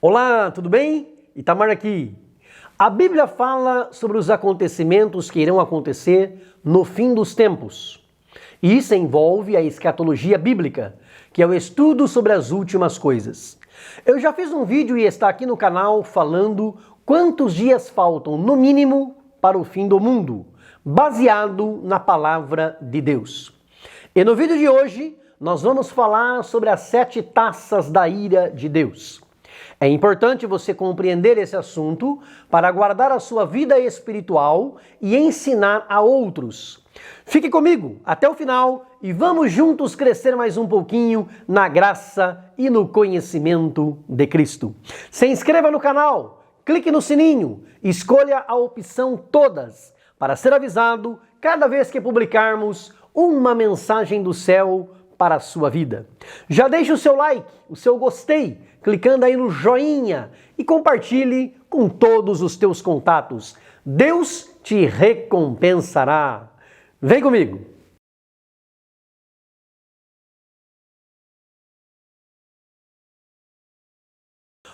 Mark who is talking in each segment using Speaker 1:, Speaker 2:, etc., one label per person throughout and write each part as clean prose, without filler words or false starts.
Speaker 1: Olá, tudo bem? Itamar aqui. A Bíblia fala sobre os acontecimentos que irão acontecer no fim dos tempos. E isso envolve a escatologia bíblica, que é o estudo sobre as últimas coisas. Eu já fiz um vídeo e está aqui no canal falando quantos dias faltam, no mínimo, para o fim do mundo, baseado na palavra de Deus. E no vídeo de hoje, nós vamos falar sobre as 7 taças da ira de Deus. É importante você compreender esse assunto para guardar a sua vida espiritual e ensinar a outros. Fique comigo até o final e vamos juntos crescer mais um pouquinho na graça e no conhecimento de Cristo. Se inscreva no canal, clique no sininho, escolha a opção todas para ser avisado cada vez que publicarmos uma mensagem do céu para a sua vida. Já deixe o seu like, o seu gostei, clicando aí no joinha e compartilhe com todos os teus contatos. Deus te recompensará. Vem comigo!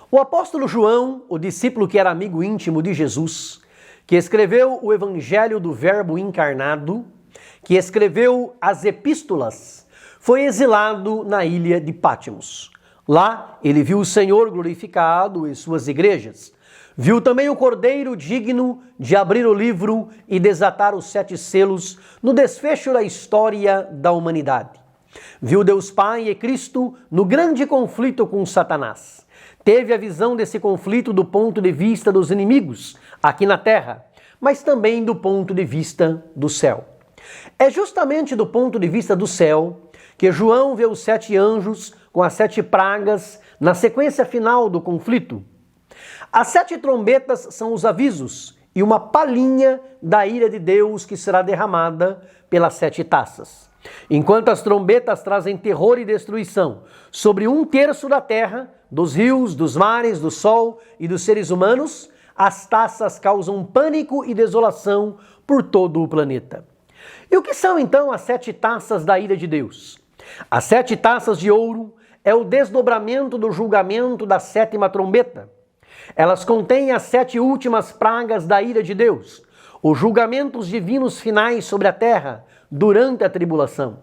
Speaker 1: O apóstolo João, o discípulo que era amigo íntimo de Jesus, que escreveu o Evangelho do Verbo encarnado, que escreveu as epístolas, foi exilado na ilha de Pátimos. Lá, ele viu o Senhor glorificado e suas igrejas. Viu também o Cordeiro digno de abrir o livro e desatar os 7 selos no desfecho da história da humanidade. Viu Deus Pai e Cristo no grande conflito com Satanás. Teve a visão desse conflito do ponto de vista dos inimigos, aqui na terra, mas também do ponto de vista do céu. É justamente do ponto de vista do céu que João vê os 7 anjos com as 7 pragas na sequência final do conflito. As 7 trombetas são os avisos e uma palhinha da ira de Deus que será derramada pelas 7 taças. Enquanto as trombetas trazem terror e destruição sobre 1/3 da terra, dos rios, dos mares, do sol e dos seres humanos, as taças causam pânico e desolação por todo o planeta. E o que são então as 7 taças da ira de Deus? As 7 taças de ouro é o desdobramento do julgamento da 7ª trombeta. Elas contêm as 7 últimas pragas da ira de Deus, os julgamentos divinos finais sobre a terra durante a tribulação.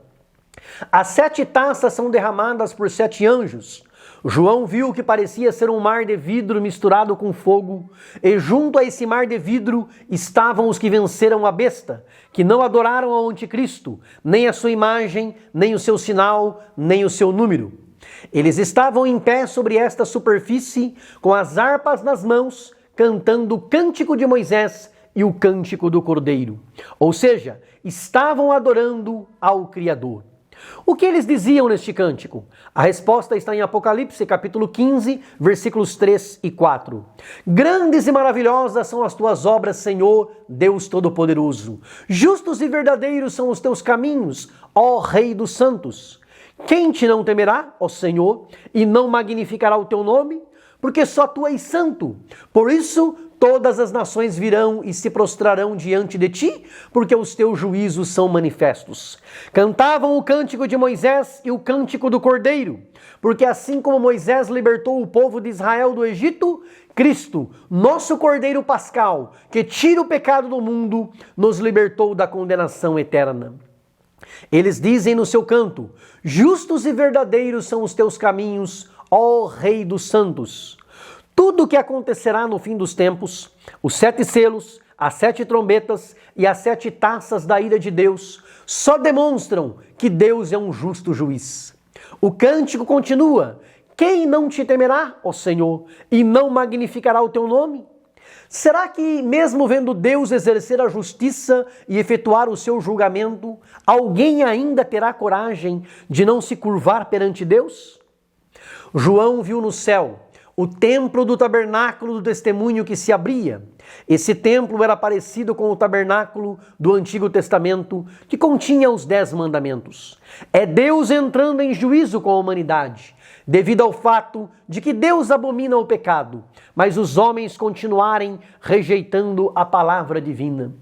Speaker 1: As 7 taças são derramadas por 7 anjos. João viu o que parecia ser um mar de vidro misturado com fogo, e junto a esse mar de vidro estavam os que venceram a besta, que não adoraram ao anticristo, nem a sua imagem, nem o seu sinal, nem o seu número. Eles estavam em pé sobre esta superfície, com as harpas nas mãos, cantando o cântico de Moisés e o cântico do Cordeiro. Ou seja, estavam adorando ao Criador. O que eles diziam neste cântico? A resposta está em Apocalipse, capítulo 15, versículos 3 e 4. Grandes e maravilhosas são as tuas obras, Senhor, Deus Todo-Poderoso. Justos e verdadeiros são os teus caminhos, ó Rei dos Santos. Quem te não temerá, ó Senhor, e não magnificará o teu nome? Porque só tu és santo. Por isso, todas as nações virão e se prostrarão diante de ti, porque os teus juízos são manifestos. Cantavam o cântico de Moisés e o cântico do Cordeiro, porque assim como Moisés libertou o povo de Israel do Egito, Cristo, nosso Cordeiro Pascal, que tira o pecado do mundo, nos libertou da condenação eterna. Eles dizem no seu canto: justos e verdadeiros são os teus caminhos, ó Rei dos Santos. Tudo o que acontecerá no fim dos tempos, os 7 selos, as 7 trombetas e as 7 taças da ira de Deus, só demonstram que Deus é um justo juiz. O cântico continua: quem não te temerá, ó Senhor, e não magnificará o teu nome? Será que, mesmo vendo Deus exercer a justiça e efetuar o seu julgamento, alguém ainda terá coragem de não se curvar perante Deus? João viu no céu o templo do tabernáculo do testemunho que se abria. Esse templo era parecido com o tabernáculo do Antigo Testamento, que continha os 10 mandamentos. É Deus entrando em juízo com a humanidade, devido ao fato de que Deus abomina o pecado, mas os homens continuarem rejeitando a palavra divina.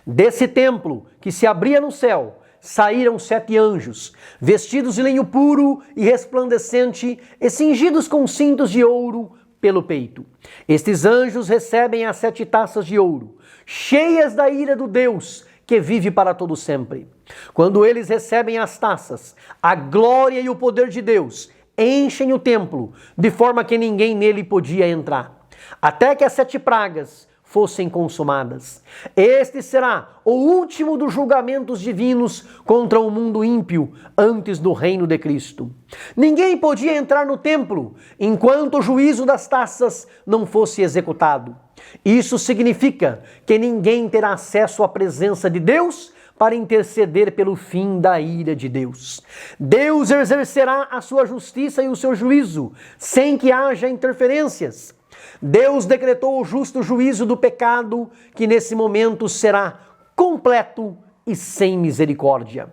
Speaker 1: Desse templo que se abria no céu, saíram 7 anjos, vestidos de linho puro e resplandecente e cingidos com cintos de ouro, pelo peito. Estes anjos recebem as 7 taças de ouro, cheias da ira do Deus que vive para todo sempre. Quando eles recebem as taças, a glória e o poder de Deus enchem o templo, de forma que ninguém nele podia entrar, até que as 7 pragas fossem consumadas. Este será o último dos julgamentos divinos contra o mundo ímpio antes do reino de Cristo. Ninguém podia entrar no templo enquanto o juízo das taças não fosse executado. Isso significa que ninguém terá acesso à presença de Deus para interceder pelo fim da ira de Deus. Deus exercerá a sua justiça e o seu juízo sem que haja interferências. Deus decretou o justo juízo do pecado, que nesse momento será completo e sem misericórdia.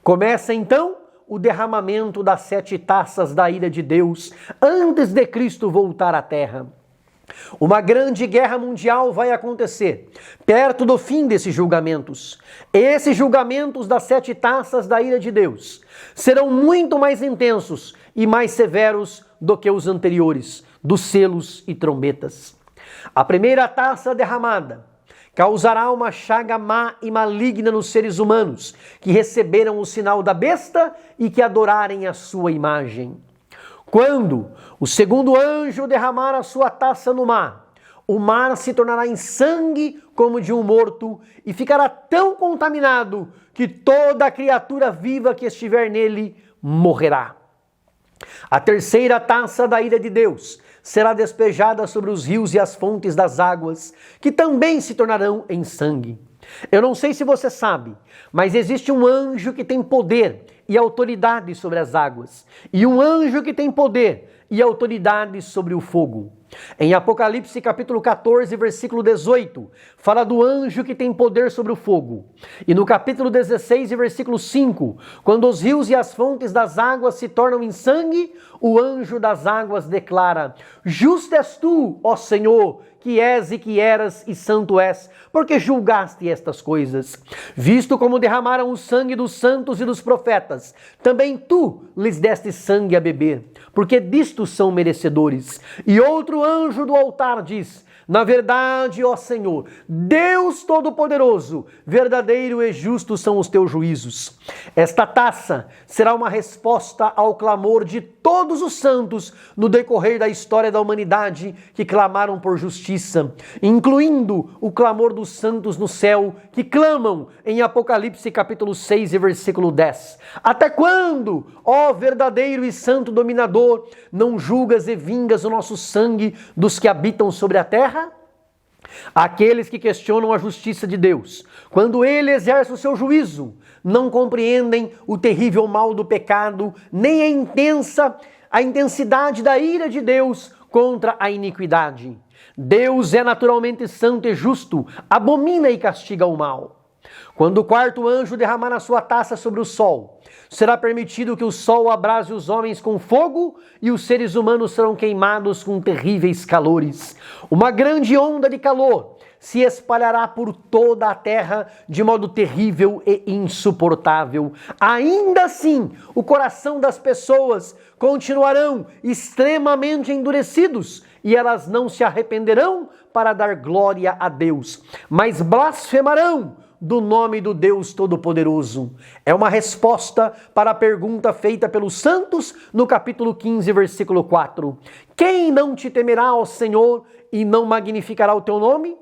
Speaker 1: Começa então o derramamento das 7 taças da ira de Deus antes de Cristo voltar à terra. Uma grande guerra mundial vai acontecer perto do fim desses julgamentos. Esses julgamentos das 7 taças da ira de Deus serão muito mais intensos e mais severos do que os anteriores, dos selos e trombetas. A primeira taça derramada causará uma chaga má e maligna nos seres humanos que receberam o sinal da besta e que adorarem a sua imagem. Quando o segundo anjo derramar a sua taça no mar, o mar se tornará em sangue como de um morto e ficará tão contaminado que toda criatura viva que estiver nele morrerá. A terceira taça da ira de Deus será despejada sobre os rios e as fontes das águas, que também se tornarão em sangue. Eu não sei se você sabe, mas existe um anjo que tem poder e autoridade sobre as águas, e um anjo que tem poder e autoridade sobre o fogo. Em Apocalipse capítulo 14, versículo 18, fala do anjo que tem poder sobre o fogo. E no capítulo 16, versículo 5, quando os rios e as fontes das águas se tornam em sangue, o anjo das águas declara: Justo és tu, ó Senhor, que és e que eras e santo és, porque julgaste estas coisas. Visto como derramaram o sangue dos santos e dos profetas, também tu lhes deste sangue a beber, porque disto são merecedores. E outro anjo do altar diz: Na verdade, ó Senhor, Deus Todo-Poderoso, verdadeiro e justo são os teus juízos. Esta taça será uma resposta ao clamor de todos os santos no decorrer da história da humanidade que clamaram por justiça, incluindo o clamor dos santos no céu, que clamam em Apocalipse capítulo 6 e versículo 10. Até quando, ó verdadeiro e santo dominador, não julgas e vingas o nosso sangue dos que habitam sobre a terra? Aqueles que questionam a justiça de Deus, quando ele exerce o seu juízo, não compreendem o terrível mal do pecado, nem a intensidade da ira de Deus contra a iniquidade. Deus é naturalmente santo e justo, abomina e castiga o mal. Quando o quarto anjo derramar a sua taça sobre o sol, será permitido que o sol abrase os homens com fogo e os seres humanos serão queimados com terríveis calores. Uma grande onda de calor se espalhará por toda a terra de modo terrível e insuportável. Ainda assim, o coração das pessoas continuarão extremamente endurecidos e elas não se arrependerão para dar glória a Deus, mas blasfemarão do nome do Deus Todo-Poderoso. É uma resposta para a pergunta feita pelos santos no capítulo 15, versículo 4. Quem não te temerá, ó Senhor, e não magnificará o teu nome?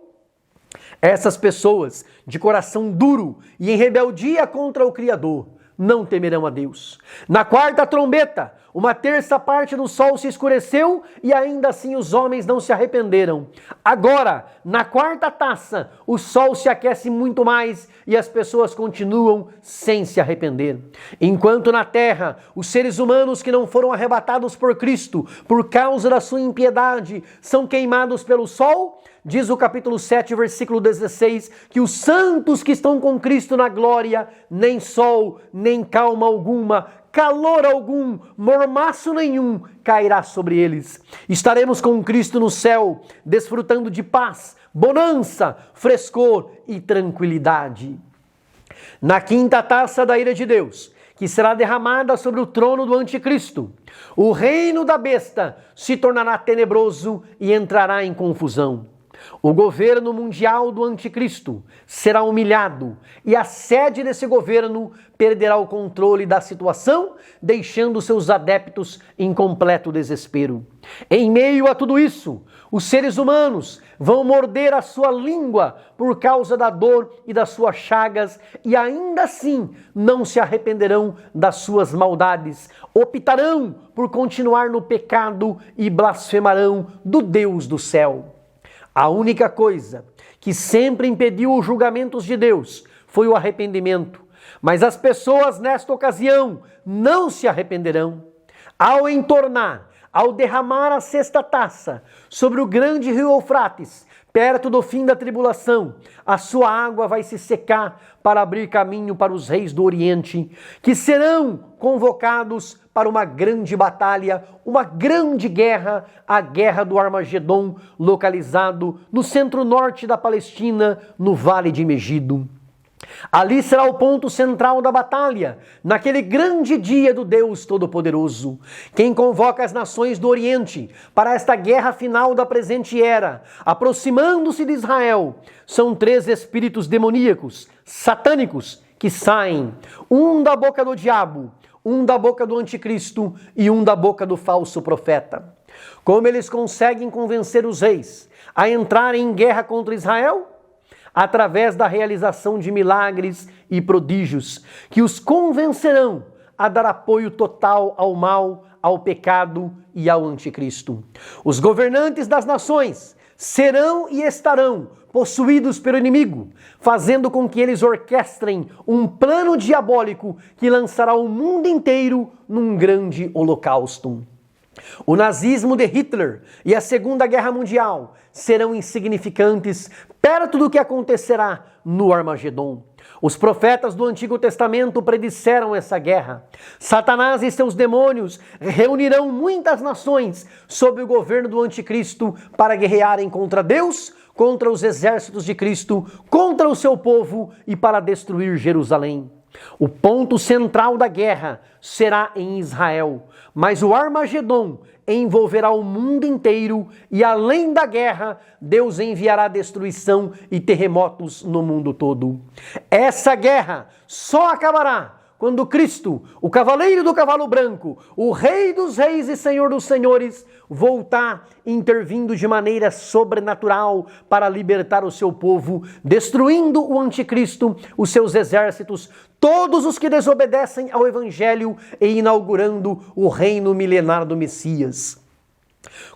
Speaker 1: Essas pessoas de coração duro e em rebeldia contra o Criador não temerão a Deus. Na quarta trombeta, uma terça parte do sol se escureceu e ainda assim os homens não se arrependeram. Agora, na quarta taça, o sol se aquece muito mais e as pessoas continuam sem se arrepender. Enquanto na terra, os seres humanos que não foram arrebatados por Cristo por causa da sua impiedade são queimados pelo sol, diz o capítulo 7, versículo 16, que os santos que estão com Cristo na glória, nem sol, nem calma alguma, calor algum, mormaço nenhum cairá sobre eles. Estaremos com Cristo no céu, desfrutando de paz, bonança, frescor e tranquilidade. Na quinta taça da ira de Deus, que será derramada sobre o trono do anticristo. O reino da besta se tornará tenebroso e entrará em confusão. O governo mundial do anticristo será humilhado e a sede desse governo perderá o controle da situação, deixando seus adeptos em completo desespero. Em meio a tudo isso, os seres humanos vão morder a sua língua por causa da dor e das suas chagas e ainda assim não se arrependerão das suas maldades, optarão por continuar no pecado e blasfemarão do Deus do céu. A única coisa que sempre impediu os julgamentos de Deus foi o arrependimento. Mas as pessoas nesta ocasião não se arrependerão. Ao entornar, ao derramar a sexta taça sobre o grande rio Eufrates, perto do fim da tribulação, a sua água vai se secar para abrir caminho para os reis do Oriente, que serão convocados para uma grande batalha, uma grande guerra, a Guerra do Armagedon, localizado no centro-norte da Palestina, no Vale de Megido. Ali será o ponto central da batalha, naquele grande dia do Deus Todo-Poderoso. Quem convoca as nações do Oriente para esta guerra final da presente era, aproximando-se de Israel, são 3 espíritos demoníacos, satânicos, que saem, um da boca do diabo, um da boca do anticristo e um da boca do falso profeta. Como eles conseguem convencer os reis a entrarem em guerra contra Israel? Através da realização de milagres e prodígios, que os convencerão a dar apoio total ao mal, ao pecado e ao anticristo. Os governantes das nações serão e estarão possuídos pelo inimigo, fazendo com que eles orquestrem um plano diabólico que lançará o mundo inteiro num grande holocausto. O nazismo de Hitler e a Segunda Guerra Mundial serão insignificantes perto do que acontecerá no Armagedon. Os profetas do Antigo Testamento predisseram essa guerra. Satanás e seus demônios reunirão muitas nações sob o governo do anticristo para guerrearem contra Deus, contra os exércitos de Cristo, contra o seu povo e para destruir Jerusalém. O ponto central da guerra será em Israel, mas o Armagedon envolverá o mundo inteiro e além da guerra, Deus enviará destruição e terremotos no mundo todo. Essa guerra só acabará quando Cristo, o cavaleiro do cavalo branco, o Rei dos reis e Senhor dos senhores, voltar intervindo de maneira sobrenatural para libertar o seu povo, destruindo o anticristo, os seus exércitos, todos os que desobedecem ao Evangelho e inaugurando o reino milenar do Messias.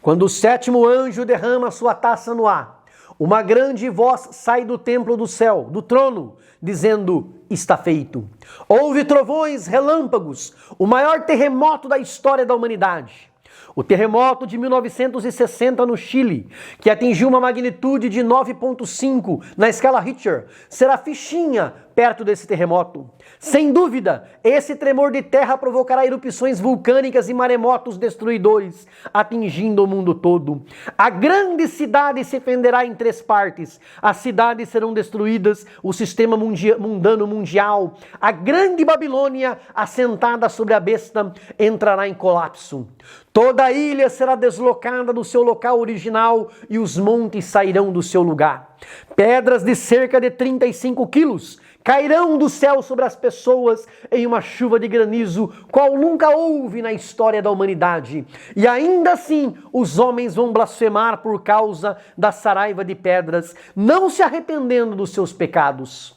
Speaker 1: Quando o 7º anjo derrama sua taça no ar, uma grande voz sai do templo do céu, do trono, dizendo: está feito. Houve trovões, relâmpagos, o maior terremoto da história da humanidade. O terremoto de 1960 no Chile, que atingiu uma magnitude de 9,5 na escala Richter, será fichinha perto desse terremoto. Sem dúvida, esse tremor de terra provocará erupções vulcânicas e maremotos destruidores, atingindo o mundo todo. A grande cidade se fenderá em 3 partes. As cidades serão destruídas, o sistema mundano mundial, a grande Babilônia, assentada sobre a besta, entrará em colapso. Toda a ilha será deslocada do seu local original e os montes sairão do seu lugar. Pedras de cerca de 35 quilos cairão do céu sobre as pessoas em uma chuva de granizo, qual nunca houve na história da humanidade. E ainda assim, os homens vão blasfemar por causa da saraiva de pedras, não se arrependendo dos seus pecados.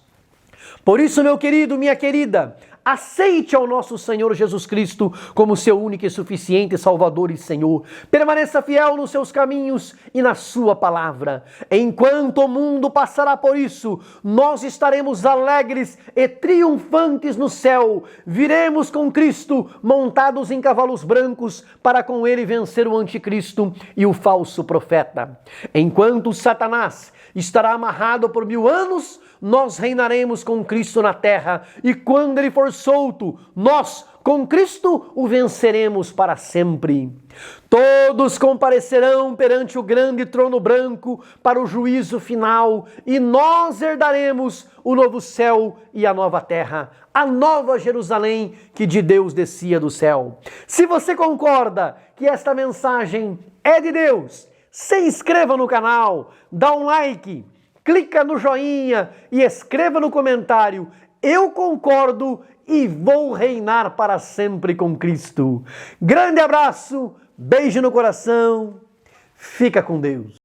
Speaker 1: Por isso, meu querido, minha querida, aceite ao nosso Senhor Jesus Cristo como seu único e suficiente Salvador e Senhor. Permaneça fiel nos seus caminhos e na sua palavra. Enquanto o mundo passará por isso, nós estaremos alegres e triunfantes no céu. Viremos com Cristo montados em cavalos brancos para com ele vencer o anticristo e o falso profeta. Enquanto Satanás estará amarrado por 1000 anos, nós reinaremos com Cristo na terra, e quando ele for solto, nós, com Cristo, o venceremos para sempre. Todos comparecerão perante o grande trono branco para o juízo final e nós herdaremos o novo céu e a nova terra, a nova Jerusalém que de Deus descia do céu. Se você concorda que esta mensagem é de Deus, se inscreva no canal, dá um like, clica no joinha e escreva no comentário: eu concordo e vou reinar para sempre com Cristo. Grande abraço, beijo no coração, fica com Deus.